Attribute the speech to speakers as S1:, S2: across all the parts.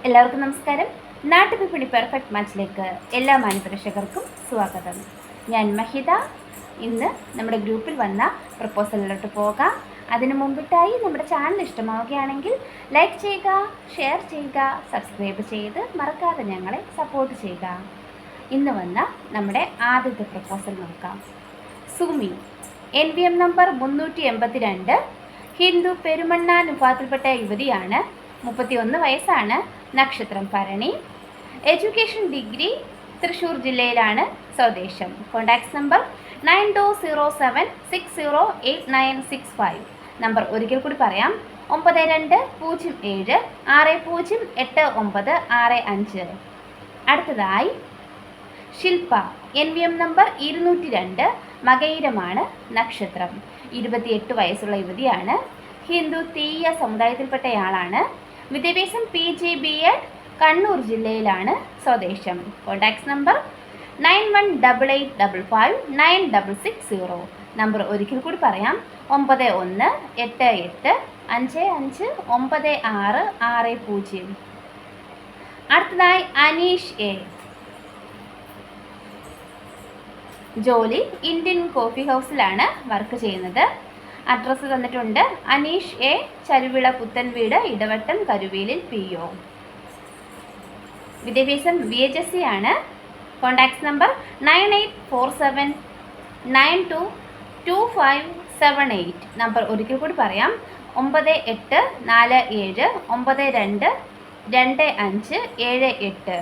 S1: എല്ലാവർക്കും നമസ്കാരം. നാട്ടുവിപണി പെർഫെക്റ്റ് മാച്ചിലേക്ക് എല്ലാ മാന്യപ്രേക്ഷകർക്കും സ്വാഗതം. ഞാൻ മഹിത. ഇന്ന് നമ്മുടെ ഗ്രൂപ്പിൽ വന്ന പ്രപ്പോസലിലോട്ട് പോകാം. അതിനു മുമ്പിട്ടായി നമ്മുടെ ചാനൽ ഇഷ്ടമാവുകയാണെങ്കിൽ ലൈക്ക് ചെയ്യുക, ഷെയർ ചെയ്യുക, സബ്സ്ക്രൈബ് ചെയ്ത് മറക്കാതെ ഞങ്ങളെ സപ്പോർട്ട് ചെയ്യുക. ഇന്ന് വന്ന നമ്മുടെ ആദ്യത്തെ പ്രപ്പോസൽ നോക്കാം. സുമി, NVM നമ്പർ 382, ഹിന്ദു പെരുമണ്ണാൻ വിഭാഗത്തിൽപ്പെട്ട യുവതിയാണ്. 31 വയസ്സാണ്. നക്ഷത്രം ഭരണി. എഡ്യൂക്കേഷൻ ഡിഗ്രി തൃശ്ശൂർ ജില്ലയിലാണ്. സ്വദേശം. Contacts number 9207608965. നമ്പർ ഒരിക്കൽ കൂടി പറയാം: 9207608965. അടുത്തതായി ശില്പ, NVM നമ്പർ 202, മകയിരമാണ്. നക്ഷത്രം. 28 വയസ്സുള്ള യുവതിയാണ്. ഹിന്ദു തീയ സമുദായത്തിൽപ്പെട്ടയാളാണ്. വിദ്യാഭ്യാസം PG BEd, കണ്ണൂർ ജില്ലയിലാണ്. സ്വദേശം. Contacts number 9188559660. നമ്പർ ഒരിക്കൽ കൂടി പറയാം: 9188559660. അടുത്തതായി അനീഷ് A. ജോലി ഇന്ത്യൻ കോഫി ഹൗസിലാണ് വർക്ക് ചെയ്യുന്നത്. അഡ്രസ്സ് തന്നിട്ടുണ്ട്: അനീഷ് A, ചരുവിള പുത്തൻവീട്, ഇടവട്ടം, കരുവേലിൽ PO. വിദ്യാഭ്യാസം VHSC ആണ്. Contacts number 9847922578. നമ്പർ ഒരിക്കൽ കൂടി പറയാം: 9847922578.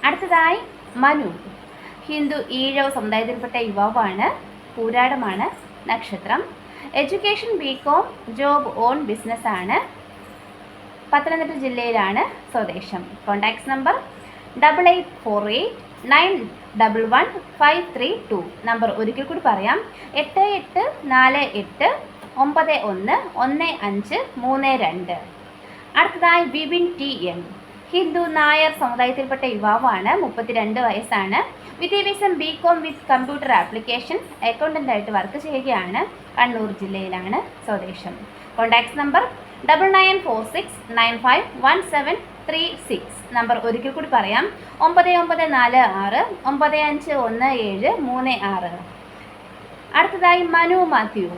S1: അടുത്തതായി മനു, ഹിന്ദു ഈഴവ സമുദായത്തിൽപ്പെട്ട യുവാവാണ്. പൂരാടമാണ്. നക്ഷത്രം. Education BCom, job own business ആണ്. പത്തനംതിട്ട ജില്ലയിലാണ്. സ്വദേശം. Contacts number 8848911532. നമ്പർ ഒരിക്കൽ കൂടി പറയാം: 8848911532. അടുത്തതായി വിപിൻ TM, ഹിന്ദു നായർ സമുദായത്തിൽപ്പെട്ട യുവാവാണ്. 32 വയസ്സാണ്. വിദ്യാഭ്യാസം BCom വിത്ത് കമ്പ്യൂട്ടർ ആപ്ലിക്കേഷൻ, അക്കൗണ്ടൻ്റായിട്ട് വർക്ക് ചെയ്യുകയാണ്. കണ്ണൂർ ജില്ലയിലാണ്. സ്വദേശം. Contacts number 9946951736. നമ്പർ ഒരിക്കൽ കൂടി പറയാം: 9946951736. അടുത്തതായി മനു മാത്യു,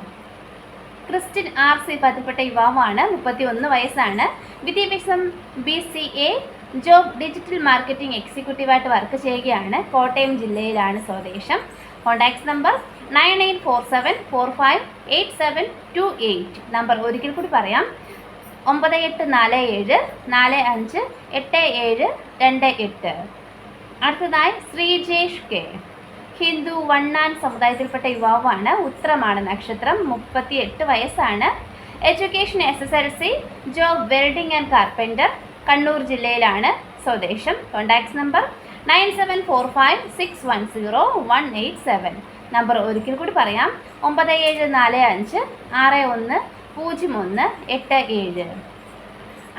S1: ക്രിസ്ത്യൻ RC വിഭാഗത്തിൽപ്പെട്ട യുവാവാണ്. 31 വയസ്സാണ്. വിദ്യാഭ്യാസം BCA, ജോബ് ഡിജിറ്റൽ മാർക്കറ്റിംഗ് എക്സിക്യൂട്ടീവായിട്ട് വർക്ക് ചെയ്യുകയാണ്. കോട്ടയം ജില്ലയിലാണ്. സ്വദേശം. Contacts number 9847458728. നമ്പർ ഒരിക്കൽ കൂടി പറയാം: 9847458728. അടുത്തതായി ശ്രീജേഷ് K, ഹിന്ദു വണ്ണാൻ സമുദായത്തിൽപ്പെട്ട യുവാവാണ്. ഉത്രമാണ്. നക്ഷത്രം. 38 വയസ്സാണ്. Education SSLC, job welding and carpenter, Kannur ജില്ലയിലാണ്. സ്വദേശം. Contacts number 9745610187. നമ്പർ ഒരിക്കൽ കൂടി പറയാം: 9745610187.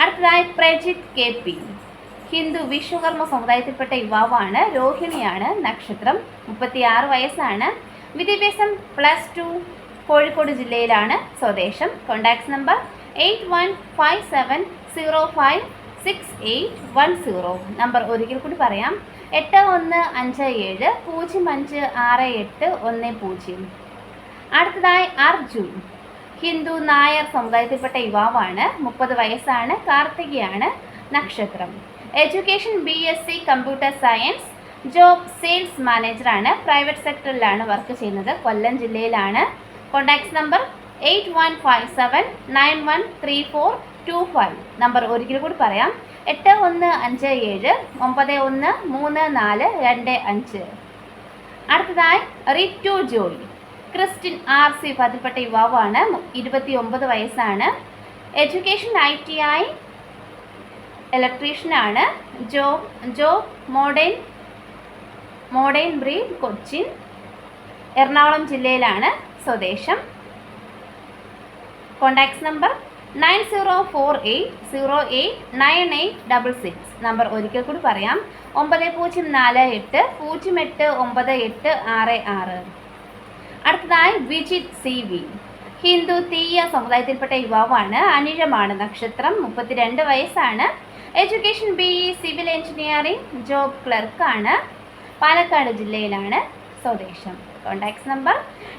S1: അടുത്തതായി പ്രജിത് KP, ഹിന്ദു വിശ്വകർമ്മ സമുദായത്തിൽപ്പെട്ട യുവാവാണ്. രോഹിണിയാണ്. നക്ഷത്രം. 36 വയസ്സാണ്. വിദ്യാഭ്യാസം +2, കോഴിക്കോട് ജില്ലയിലാണ്. സ്വദേശം. Contacts number 8157056810. നമ്പർ ഒരിക്കൽ കൂടി പറയാം: 8157056810. അടുത്തതായി അർജുൻ, ഹിന്ദു നായർ സമുദായത്തിൽപ്പെട്ട യുവാവാണ്. 30 വയസ്സാണ്. കാർത്തികയാണ്. നക്ഷത്രം. Education BSc computer science, job sales മാനേജറാണ്. പ്രൈവറ്റ് സെക്ടറിലാണ് വർക്ക് ചെയ്യുന്നത്. കൊല്ലം ജില്ലയിലാണ്. Contacts number 8157913425. നമ്പർ ഒരിക്കൽ കൂടി പറയാം: 8157913425. അടുത്തതായി റിറ്റു ജോയ്, ക്രിസ്ത്യൻ RC വിഭാഗത്തിൽപ്പെട്ട യുവാവാണ്. 29 വയസ്സാണ്. എഡ്യൂക്കേഷൻ ITI ഇലക്ട്രീഷ്യനാണ്. Job modern breed, Cochin, Ernakulam ജില്ലയിലാണ്. സ്വദേശം. Contacts number 9048089866. നമ്പർ ഒരിക്കൽ കൂടി പറയാം: 9048089866. അടുത്തതായി വിജിത് CV, ഹിന്ദു തീയ സമുദായത്തിൽപ്പെട്ട യുവാവാണ്. അനിഴമാണ്. നക്ഷത്രം. 32 വയസ്സാണ്. Education BE civil engineering, job ക്ലർക്കാണ്, പാലക്കാട് ജില്ലയിലാണ് സ്വദേശം. Contacts number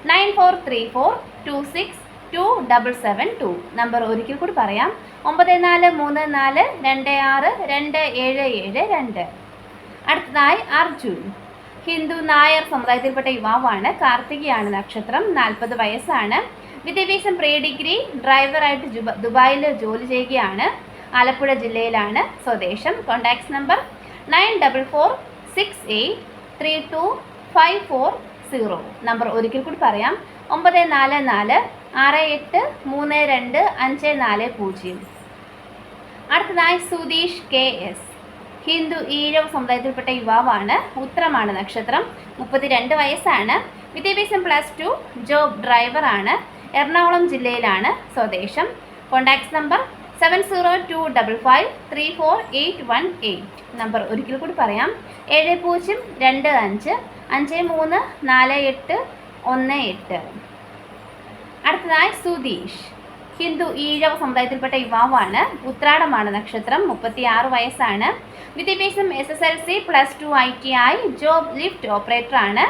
S1: 9434262772. നമ്പർ ഒരിക്കൽ കൂടി പറയാം, 9434262772. അടുത്തതായി അർജുൻ. ഹിന്ദു നായർ സമുദായത്തിൽപ്പെട്ട യുവാവാണ്, കാർത്തികയാണ് നക്ഷത്രം, 40 വയസ്സാണ്, വിദ്യാഭ്യാസം പ്രീ ഡിഗ്രി, ഡ്രൈവറായിട്ട് ദുബായിൽ ജോലി ചെയ്യുകയാണ്, ആലപ്പുഴ ജില്ലയിലാണ് സ്വദേശം. Contacts number 9468325440. നമ്പർ ഒരിക്കൽ കൂടി പറയാം, 9446832540. അടുത്തതായി സുധീഷ് KS. ഹിന്ദു ഈഴവ സമുദായത്തിൽപ്പെട്ട യുവാവാണ്, ഉത്രമാണ് നക്ഷത്രം, 32 വയസ്സാണ്, വിദ്യാഭ്യാസം +2, ജോബ് ഡ്രൈവറാണ്, എറണാകുളം ജില്ലയിലാണ് സ്വദേശം. Contacts number 7025534818. നമ്പർ ഒരിക്കൽ കൂടി പറയാം, 7025534818. അടുത്തതായി സുധീഷ്. ഹിന്ദു ഈഴവ സമുദായത്തിൽപ്പെട്ട യുവാവാണ്, ഉത്രാടമാണ് നക്ഷത്രം, 36 വയസ്സാണ്, വിദ്യാഭ്യാസം SSLC +2 ITI, ജോബ് ലിഫ്റ്റ് ഓപ്പറേറ്ററാണ്,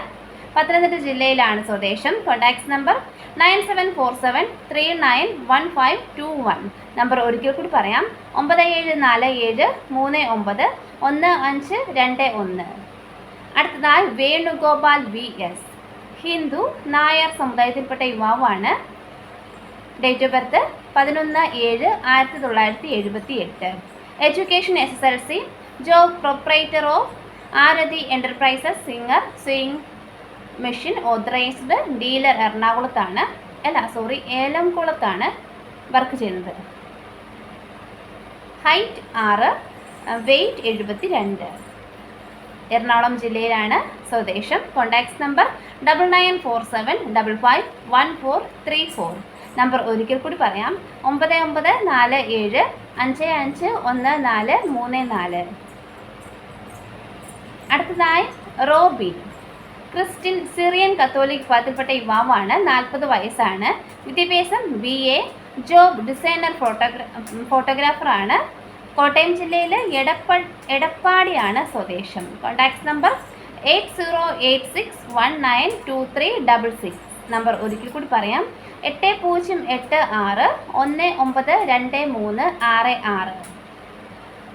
S1: പത്തനംതിട്ട ജില്ലയിലാണ് സ്വദേശം. Contacts number 9747391521. നമ്പർ ഒരിക്കൽ കൂടി പറയാം, 9747391521. അടുത്തതായി വേണുഗോപാൽ VS. ഹിന്ദു നായർ സമുദായത്തിൽപ്പെട്ട യുവാവാണ്, date of birth 11/7/1978, education SSLC, job proprietor of Aarathi enterprises, Singer, sewing machine authorised dealer, ഏലംകുളത്താണ് വർക്ക് ചെയ്യുന്നത്. ഹൈറ്റ് 6, വെയ്റ്റ് 72, എറണാകുളം ജില്ലയിലാണ് സ്വദേശം. Contacts number 9947551434. നമ്പർ ഒരിക്കൽ കൂടി പറയാം, 9947551434. അടുത്തതായി റോബിൻ. ക്രിസ്ത്യൻ സിറിയൻ കത്തോലിക് വിഭാഗത്തിൽപ്പെട്ട യുവാവാണ്, 40 വയസ്സാണ്, വിദ്യാഭ്യാസം BA, ജോബ് ഡിസൈനർ, ഫോട്ടോഗ്രാഫറാണ്, കോട്ടയം ജില്ലയിൽ എടപ്പാടിയാണ് സ്വദേശം. Contacts number 8086192366. നമ്പർ ഒരിക്കൽ കൂടി പറയാം, 8086192366.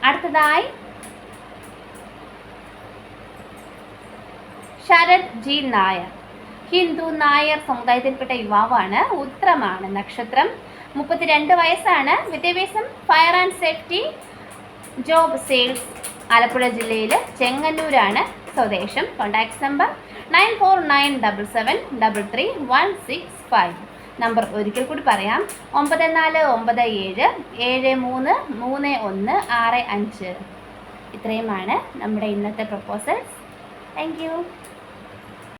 S1: അടുത്തതായി ശരത് G നായർ. ഹിന്ദു നായർ സമുദായത്തിൽപ്പെട്ട യുവാവാണ്, ഉത്രമാണ് നക്ഷത്രം, 32 വയസ്സാണ്, വിദ്യാഭ്യാസം fire and safety, job sales, Alappuzha ജില്ലയിൽ ചെങ്ങന്നൂരാണ് സ്വദേശം. Contacts number 9497733165. നമ്പർ ഒരിക്കൽ കൂടി പറയാം, 9497733165. ഇത്രയുമാണ് നമ്മുടെ ഇന്നത്തെ പ്രപ്പോസൽസ്. Thank you.